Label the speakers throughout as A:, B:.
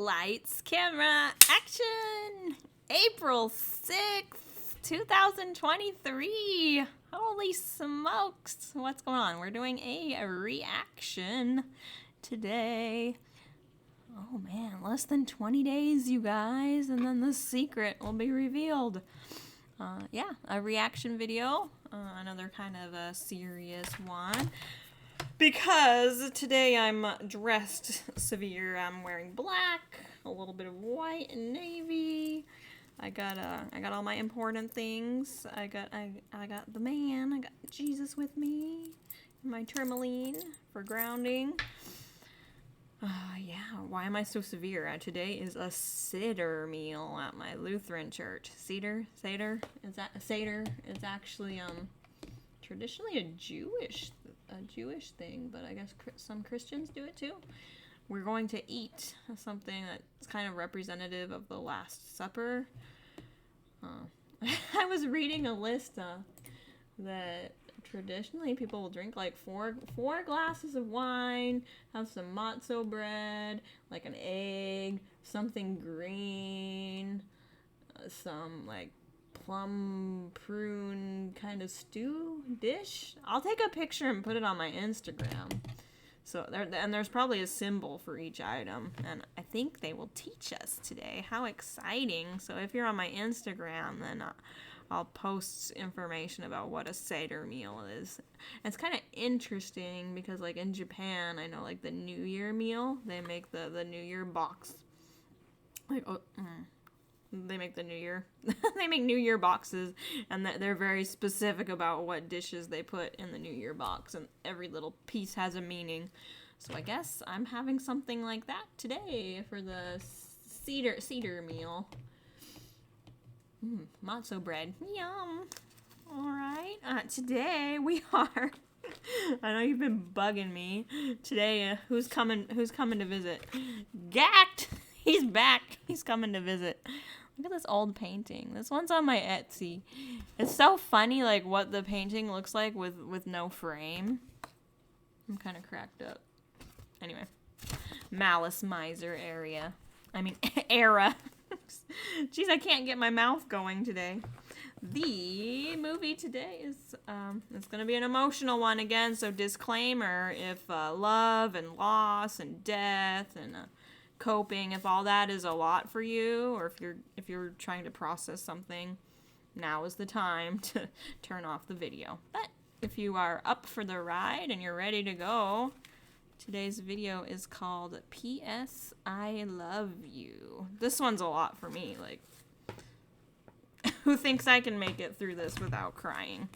A: Lights, camera, action! April 6th, 2023. Holy smokes. What's going on? We're doing a reaction today. Oh man, less than 20 days, you guys, and then the secret will be revealed. A reaction video, another kind of a serious one. Because today I'm dressed severe. I'm wearing black, a little bit of white and navy. I got all my important things. I got the man. I got Jesus with me. My tourmaline for grounding. Why am I so severe? Today is a Seder meal at my Lutheran church. Seder? Is that a Seder? It's actually traditionally a Jewish thing, but I guess some Christians do it too. We're going to eat something that's kind of representative of the Last Supper. I was reading a list that traditionally people will drink like four glasses of wine, have some matzo bread, like an egg, something green, some like plum prune kind of stew dish. I'll take a picture and put it on my Instagram. So there's probably a symbol for each item, and I think they will teach us today. How exciting. So if you're on my Instagram, then I'll post information about what a Seder meal is. It's kind of interesting because like in Japan, I know like the New Year meal, they make the New Year box. They make the New Year. They make New Year boxes, and they're very specific about what dishes they put in the New Year box, and every little piece has a meaning. So I guess I'm having something like that today for the Seder meal. Matzo bread. Yum. All right. Today we are. I know you've been bugging me. Today, who's coming to visit? Gackt. He's back. He's coming to visit. Look at this old painting. This one's on my Etsy. It's so funny, like, what the painting looks like with no frame. I'm kind of cracked up. Anyway. Malice Miser era. Jeez, I can't get my mouth going today. The movie today is, it's going to be an emotional one again, so disclaimer, if love and loss and death and coping, if all that is a lot for you, or if you're trying to process something, now is the time to turn off the video. But if you are up for the ride and you're ready to go, today's video is called P.S. I Love You. This one's a lot for me. Like, who thinks I can make it through this without crying?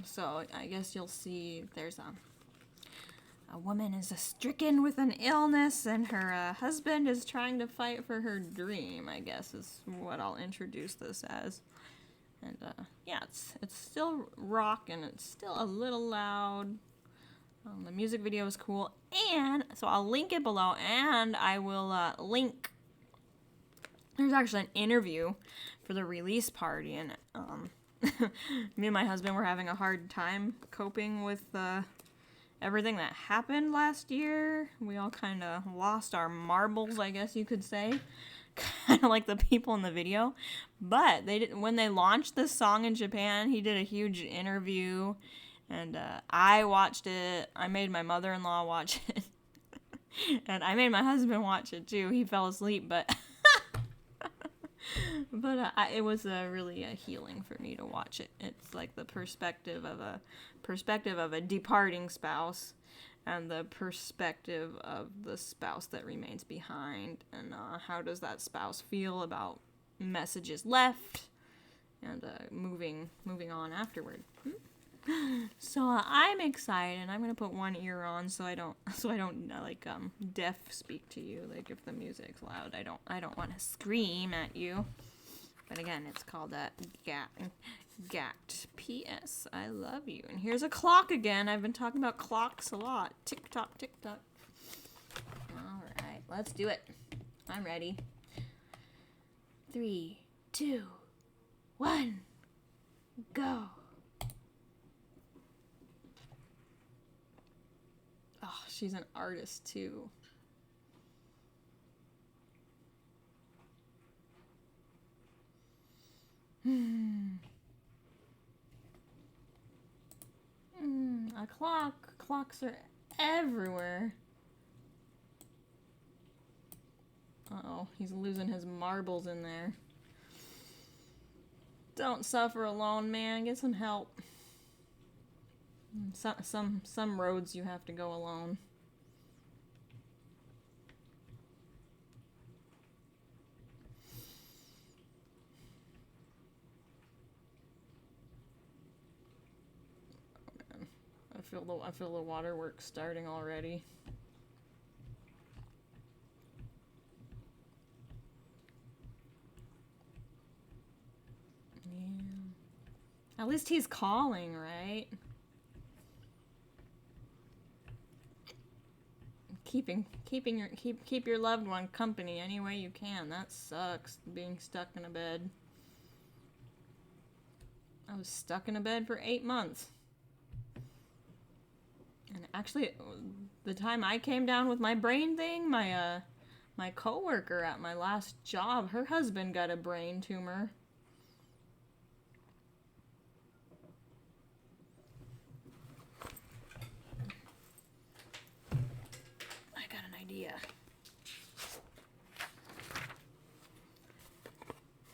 A: So I guess you'll see there's a woman is stricken with an illness, and her husband is trying to fight for her dream, I guess is what I'll introduce this as. And it's still rock, and it's still a little loud. The music video is cool, and so I'll link it below, and I will link. There's actually an interview for the release party, and me and my husband were having a hard time coping with everything that happened last year. We all kind of lost our marbles, I guess you could say. Kind of like the people in the video. But when they launched this song in Japan, he did a huge interview. And I watched it. I made my mother-in-law watch it. And I made my husband watch it too. He fell asleep, but it was really healing for me to watch it. It's like the perspective of a departing spouse, and the perspective of the spouse that remains behind, and how does that spouse feel about messages left, and moving on afterward. So I'm excited. I'm gonna put one ear on so I don't deaf speak to you. Like if the music's loud, I don't want to scream at you. But again, it's called Gackt. P.S. I love you. And here's a clock again. I've been talking about clocks a lot. Tick tock, tick tock. All right, let's do it. I'm ready. 3, 2, 1, go. She's an artist too. A clock. Clocks are everywhere. Uh-oh, he's losing his marbles in there. Don't suffer alone, man. Get some help. Some roads you have to go alone. Oh man, I feel the waterworks starting already. Yeah. At least he's calling, right? Keep your loved one company any way you can. That sucks, being stuck in a bed. I was stuck in a bed for 8 months. And actually, the time I came down with my brain thing, my coworker at my last job, her husband got a brain tumor.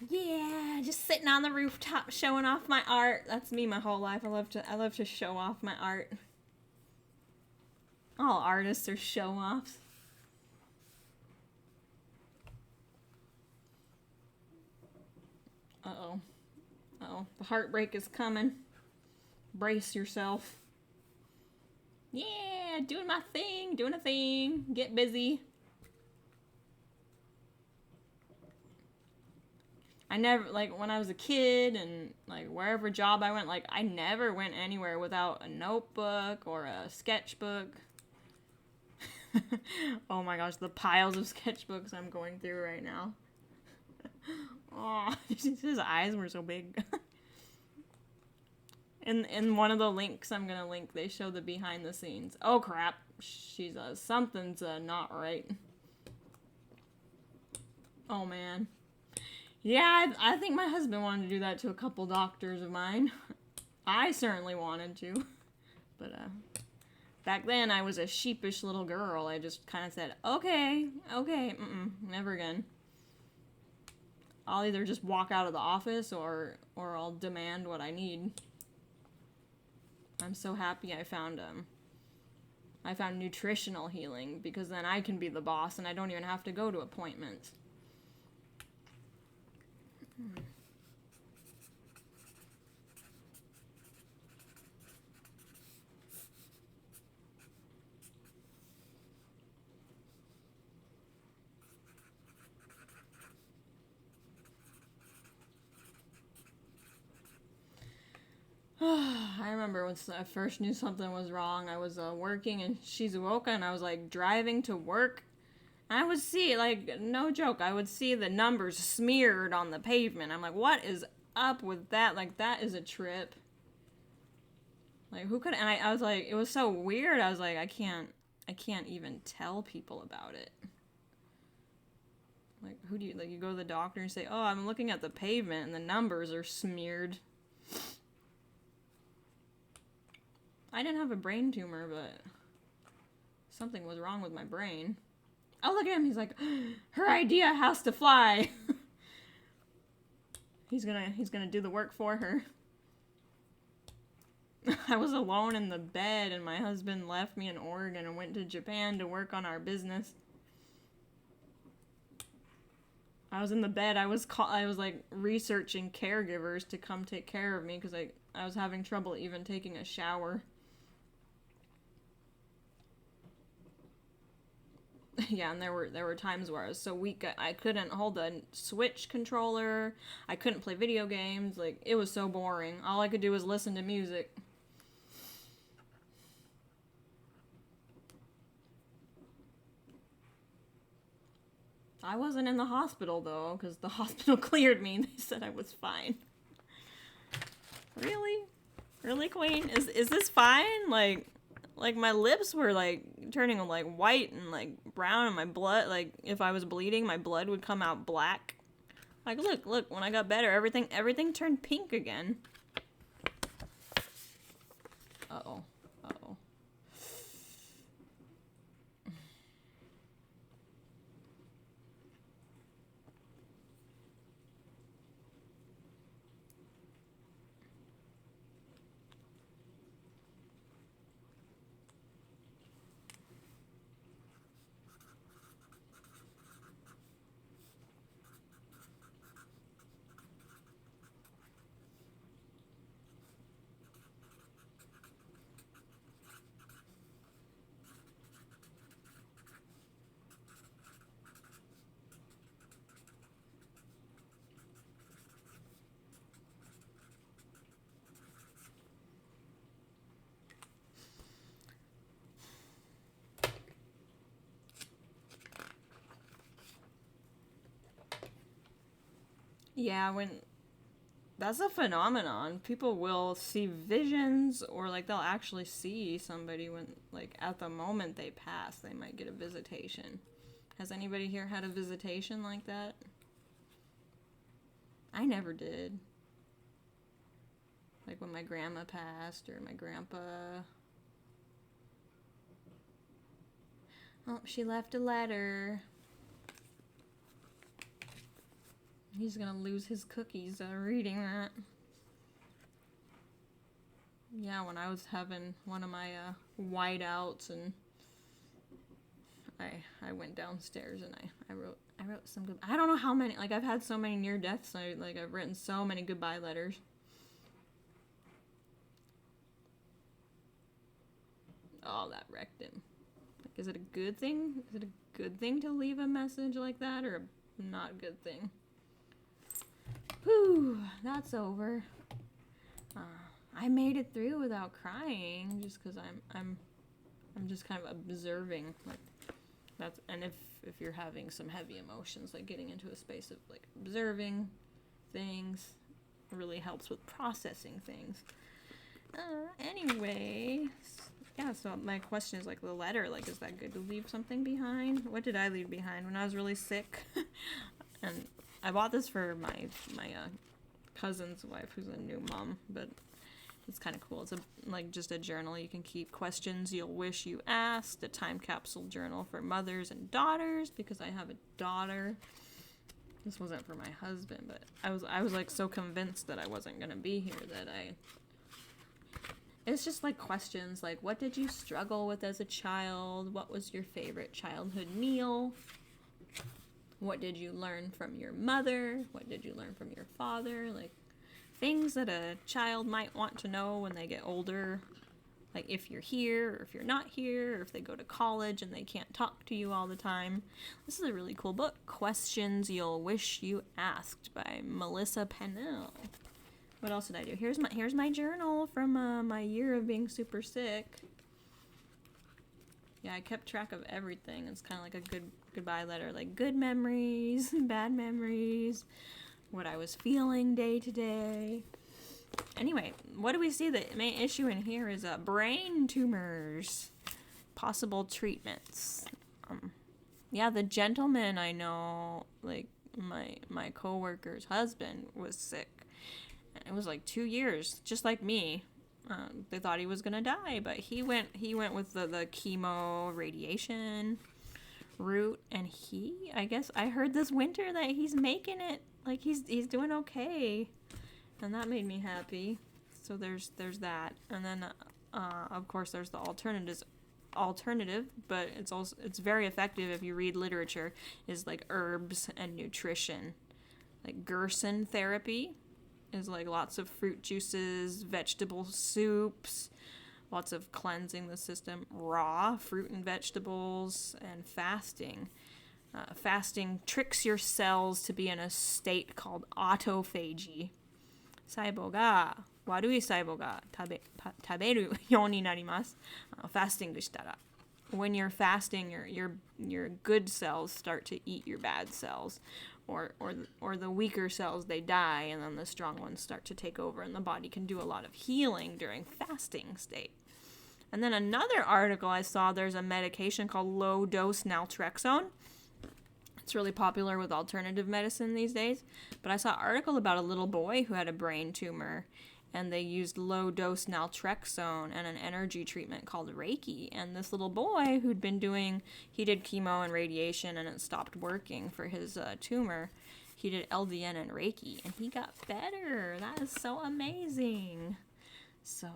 A: Yeah, just sitting on the rooftop showing off my art. That's me my whole life. I love to show off my art. All artists are show-offs. Uh-oh. Uh-oh. The heartbreak is coming. Brace yourself. Yeah, doing my thing, doing a thing. Get busy. I never, like, when I was a kid and, like, wherever job I went, like, I never went anywhere without a notebook or a sketchbook. Oh my gosh, the piles of sketchbooks I'm going through right now. Oh, his eyes were so big. In one of the links I'm gonna link, they show the behind the scenes. Oh crap, something's not right. Oh man. Yeah, I think my husband wanted to do that to a couple doctors of mine. I certainly wanted to. But, back then I was a sheepish little girl. I just kind of said, okay, never again. I'll either just walk out of the office or I'll demand what I need. I'm so happy I found nutritional healing, because then I can be the boss and I don't even have to go to appointments. I remember when I first knew something was wrong. I was working in Shizuoka, and I was like driving to work. I would see, like, no joke, I would see the numbers smeared on the pavement. I'm like, what is up with that? Like, that is a trip. Like, who could, and I was like, it was so weird. I was like, I can't even tell people about it. Like, who do you, like, you go to the doctor and say, oh, I'm looking at the pavement and the numbers are smeared. I didn't have a brain tumor, but something was wrong with my brain. Oh, look at him. He's like, her idea has to fly. He's gonna do the work for her. I was alone in the bed, and my husband left me in Oregon and went to Japan to work on our business. I was in the bed. I was like researching caregivers to come take care of me, because I was having trouble even taking a shower. Yeah, and there were times where I was so weak I couldn't hold the Switch controller. I couldn't play video games. Like, it was so boring. All I could do was listen to music. I wasn't in the hospital, though, because the hospital cleared me and they said I was fine. Really? Really, Queen? Is this fine? Like, my lips were, like, turning, like, white and, like, brown, and my blood, like, if I was bleeding, my blood would come out black. Like, look, when I got better, everything turned pink again. Uh-oh. Yeah, that's a phenomenon. People will see visions, or like they'll actually see somebody when, like, at the moment they pass, they might get a visitation. Has anybody here had a visitation like that? I never did. Like when my grandma passed or my grandpa. Oh, she left a letter. He's gonna lose his cookies reading that. Yeah, when I was having one of my whiteouts, and I went downstairs and I wrote some good. I don't know how many. Like, I've had so many near deaths. I've written so many goodbye letters. Oh, that wrecked him. Like, is it a good thing? Is it a good thing to leave a message like that, or a not good thing? Whew, that's over. I made it through without crying, just because I'm just kind of observing, like, that's. And if you're having some heavy emotions, like getting into a space of like observing things really helps with processing things. Anyway, yeah. So my question is, like, the letter, like, is that good to leave something behind? What did I leave behind when I was really sick? And I bought this for my cousin's wife, who's a new mom, but it's kind of cool. It's just a journal you can keep. Questions you'll wish you asked. A time capsule journal for mothers and daughters, because I have a daughter. This wasn't for my husband, but I was like so convinced that I wasn't gonna be here that it's just like questions like, what did you struggle with as a child? What was your favorite childhood meal? What did you learn from your mother? What did you learn from your father? Like, things that a child might want to know when they get older. Like, if you're here, or if you're not here, or if they go to college and they can't talk to you all the time. This is a really cool book. Questions You'll Wish You Asked by Melissa Pennell. What else did I do? Here's my journal from my year of being super sick. Yeah, I kept track of everything. It's kind of like a good goodbye letter, like good memories, bad memories, what I was feeling day to day. Anyway, what do we see? The main issue in here is brain tumors, possible treatments. Yeah, the gentleman I know, like my coworker's husband, was sick. It was like 2 years, just like me. They thought he was gonna die, but he went with the chemo radiation route, and I guess I heard this winter that he's making it. Like, he's doing okay, and that made me happy. So there's that, and then of course there's the alternative, but it's very effective if you read literature, is like herbs and nutrition. Like Gerson therapy is like lots of fruit juices, vegetable soups, lots of cleansing the system, raw fruit and vegetables, and fasting. Fasting tricks your cells to be in a state called autophagy. 細胞が悪い細胞が食べるようになります。Fasting したら。When you're fasting, your good cells start to eat your bad cells. Or the weaker cells, they die, and then the strong ones start to take over, and the body can do a lot of healing during fasting state. And then another article I saw, there's a medication called low-dose naltrexone. It's really popular with alternative medicine these days. But I saw an article about a little boy who had a brain tumor, and they used low-dose naltrexone and an energy treatment called Reiki. And this little boy he did chemo and radiation, and it stopped working for his tumor. He did LDN and Reiki, and he got better. That is so amazing. So,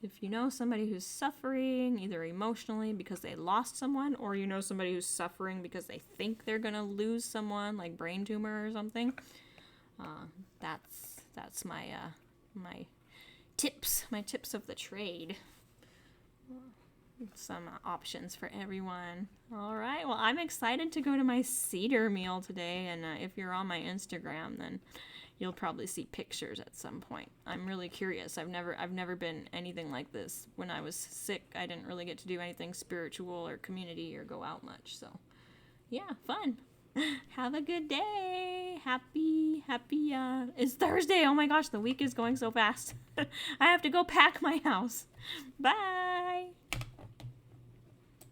A: if you know somebody who's suffering, either emotionally because they lost someone, or you know somebody who's suffering because they think they're gonna lose someone, like brain tumor or something, that's my tips of the trade. Some options for everyone. All right. Well, I'm excited to go to my cedar meal today, and if you're on my Instagram, then you'll probably see pictures at some point. I'm really curious. I've never been anything like this. When I was sick, I didn't really get to do anything spiritual or community or go out much. So, yeah, fun. Have a good day. Happy, it's Thursday. Oh my gosh, the week is going so fast. I have to go pack my house. Bye.